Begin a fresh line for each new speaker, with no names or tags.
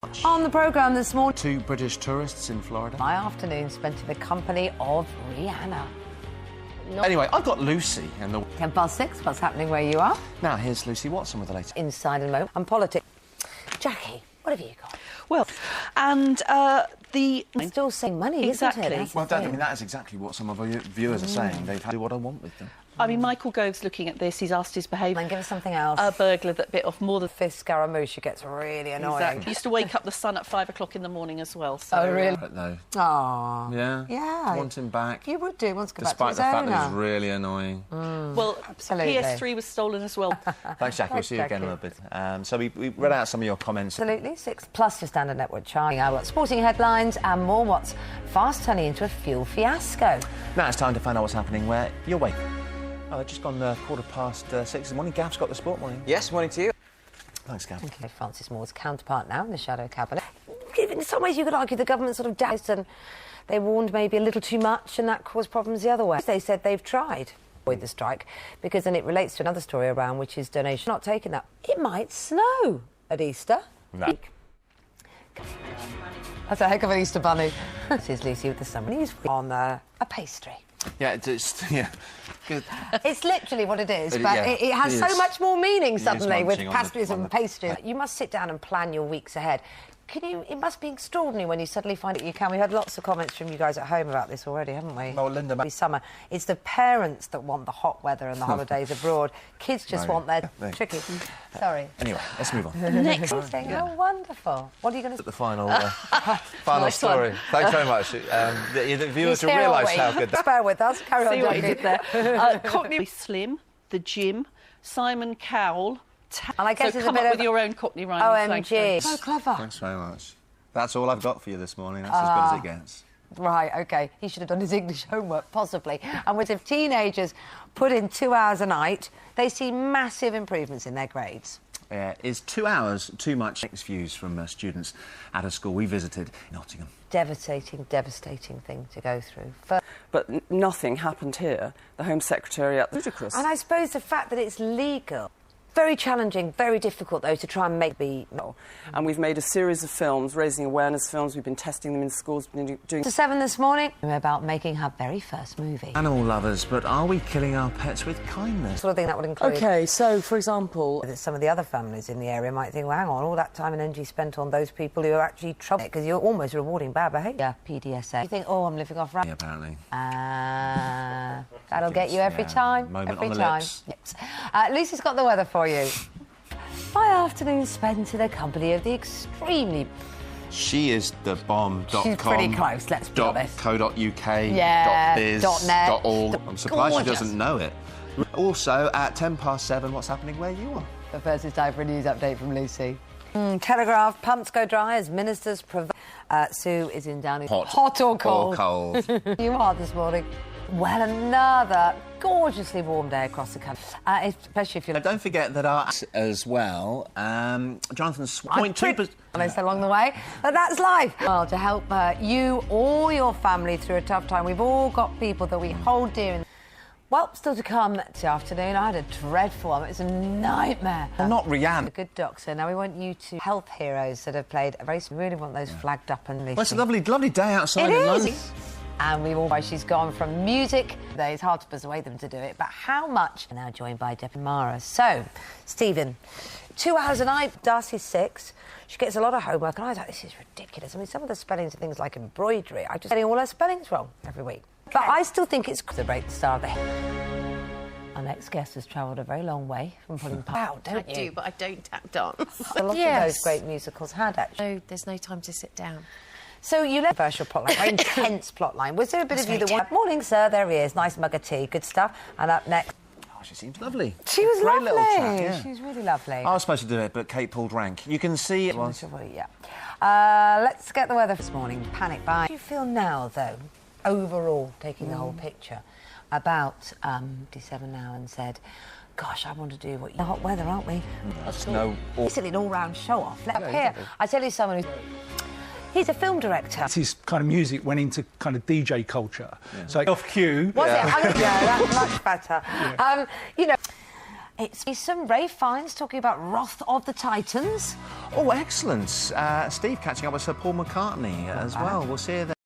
On the programme this morning,
2 British tourists in Florida.
my afternoon spent in the company of Rihanna.
Anyway, I've got Lucy and the...
6:10, what's happening where you are?
Now, here's Lucy Watson with the latest.
Inside in a moment, and politics. Jackie, what have you got?
Well, and the...
It's still saying money,
Exactly.
isn't it? That's
Well,
the
I
thing.
mean, that is exactly what some of our viewers are saying. They've had to do what I want with them.
I mean, Michael Gove's looking at this. He's asked his behaviour.
Then give us something else.
A burglar that bit off more than...
Fifth Scaramouche gets really annoying.
Exactly. He used to wake up the sun at 5 o'clock in the morning as well. So,
Oh, really?
But no.
Aww.
Yeah?
Yeah.
Want him back.
You would do, once go back to
Despite
his
the fact
owner.
that he's really annoying.
Well,
Absolutely.
PS3 was stolen as well.
Thanks, Jackie. We'll see you again in a little bit. So we read out some of your comments.
Absolutely. 6+ your standard network charting. I've got sporting headlines and more what's fast turning into a fuel fiasco.
Now it's time to find out what's happening where you're waiting. Oh, they've just gone 6:15 in the morning. Gav's got the sport morning.
Yes, morning to you.
Thanks, Gav.
Okay, Francis Moore's counterpart now in the shadow cabinet. In some ways, you could argue the government sort of doubted and they warned maybe a little too much and that caused problems the other way. They said they've tried to avoid the strike because then it relates to another story around which is donation. Not taking that. It might snow at Easter.
No.
That's a heck of an Easter bunny. This is Lucy with the summer news on a pastry.
Yeah, it's yeah, good.
It's literally what it is,
It-
but
yeah,
it has
it
so
is.
much more meaning
is
suddenly with
munching on the-
pastries
on
and
the-
pastries. You must sit down and plan your weeks ahead. It must be extraordinary when you suddenly find it you can. We had lots of comments from you guys at home about this already, haven't we?
Oh, Linda,
Every summer. It's the parents that want the hot weather and the holidays abroad. Kids just
Right.
want their
Yeah.
tricky. Sorry.
Anyway, let's move on.
Next.
How wonderful. What are you going to
At the final final
Nice one.
story. Thanks very much. The viewers will
Here,
realise
are we?
how good that...
Bear with us. Carry on,
See what he
Jackie.
did there. Cockney Slim, The Gym, Simon Cowell.
And I guess
so
it's
come
a bit
up
of
with your own Cockney rhyme.
OMG. So clever.
Thanks very much. That's all I've got for you this morning. That's as good as it gets.
Right, OK. He should have done his English homework, possibly. And with if teenagers put in 2 hours a night, they see massive improvements in their grades.
Is 2 hours too much? Mixed views from students at a school we visited in Nottingham.
Devastating thing to go through.
But nothing happened here. The Home Secretariat... Ludicrous.
And I suppose the fact that it's legal... Very challenging, very difficult, though, to try and make the...
And we've made a series of films, raising awareness films. We've been testing them in schools, been doing...
To 7 this morning, about making her very first movie.
Animal lovers, but are we killing our pets with kindness?
Sort of thing that would include...
OK, so, for example...
That some of the other families in the area might think, well, hang on, all that time and energy spent on those people who are actually trouble, because you're almost rewarding bad behaviour. PDSA. You think, oh, I'm living off...
Yeah, apparently.
That'll get you every
Yeah,
time.
moment
every
on the
time.
lips.
Yes. Lucy's got the weather for you. My afternoon spent in the company of the extremely...
She is the bomb.com.
She's pretty close, let's be honest.
.co.uk,
Yeah,
.biz,
.net.
.org. I'm surprised she
Gorgeous.
doesn't know it. Also, at 7:10, what's happening where you are?
But first, it's time for a news update from Lucy. Telegraph, pumps go dry as ministers provide... Sue is in Downing. Hot or cold?
Or cold.
You are this morning. Well, another gorgeously warm day across the country, especially if you're...
Don't forget that as well, Jonathan Swan...
honest along the way, but that's life. Well, to help you or your family through a tough time, we've all got people that we hold dear. Well, still to come this afternoon, I had a dreadful one. It was a nightmare.
Well, not Rihanna.
A good doctor. Now we want you to health heroes that have played a very... We really want those flagged up and...
Well, it's a lovely day outside
It
in
is.
London.
And we've all... She's gone from music... It's hard to persuade them to do it, but how much... We're now joined by Deborah Mara. So, Stephen, 2 hours a night, Darcy's 6. She gets a lot of homework, and I was like, this is ridiculous. I mean, some of the spellings of things like embroidery, I'm just getting all her spellings wrong every week. But I still think it's the great star of the... Our next guest has travelled a very long way from putting... Wow, don't you?
I do, but I don't tap dance.
A lot of those great musicals had, actually.
No, there's no time to sit down.
So you left a controversial plotline, very intense plotline. Was there a bit of you that wanted... Morning, sir, there he is. Nice mug of tea, good stuff. And up next...
Oh, she seems lovely.
She was
Great
lovely.
little chap, yeah.
She was really lovely.
I was supposed to do it, but Kate pulled rank. You can see it was...
Yeah. Let's get the weather this morning. Panic buy. How do you feel now, though, overall, taking the whole picture, about D7 now and said, gosh, I want to do what you... The hot weather, aren't we?
That's no...
Basically an all-round show-off. Here, I tell you someone who's... He's a film director.
His kind of music went into kind of DJ culture. So off cue.
Was it? Yeah, that's much better. You know, It's some Ray Fiennes talking about Wrath of the Titans.
Oh, excellent. Steve catching up with Sir Paul McCartney as well. We'll see you then.